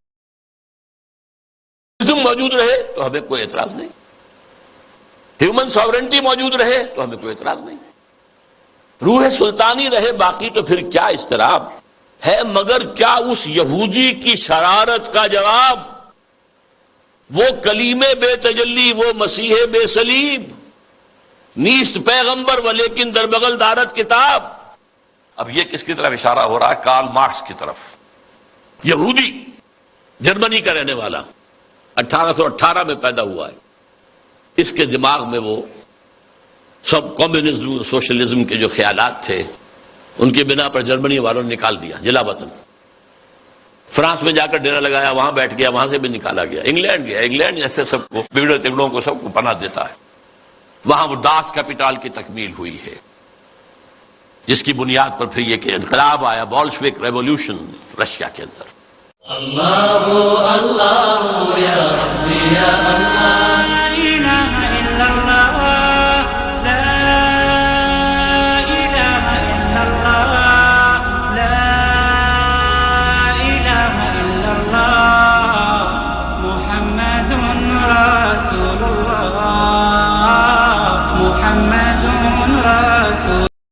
موجود رہے تو ہمیں کوئی اعتراض نہیں. ہیومن ساورنٹی موجود رہے تو ہمیں کوئی اعتراض نہیں. روح سلطانی رہے باقی تو پھر کیا اضطراب ہے. مگر کیا اس یہودی کی شرارت کا جواب وہ کلیم بے تجلی، وہ مسیح بے صلیب، نیست پیغمبر و لیکن در بغل دارت کتاب. اب یہ کس کی طرف اشارہ ہو رہا ہے؟ کارل مارکس کی طرف. یہودی، جرمنی کا رہنے والا، 1818 میں پیدا ہوا ہے. اس کے دماغ میں وہ سب کمیونزم، سوشلزم کے جو خیالات تھے ان کے بنا پر جرمنی والوں نے نکال دیا جلا وطن. فرانس میں جا کر ڈیرا لگایا، وہاں بیٹھ گیا، وہاں سے بھی نکالا گیا، انگلینڈ گیا، انگلینڈ جیسے سب کو بگڑے تگڑوں کو سب کو پناہ دیتا ہے، وہاں وہ داس کیپیٹال کی تکمیل ہوئی ہے، جس کی بنیاد پر پھر یہ کہ انقلاب آیا، بولشوک ریولوشن رشیا کے اندر۔ اللہ اللہ یا ربی یا اللہ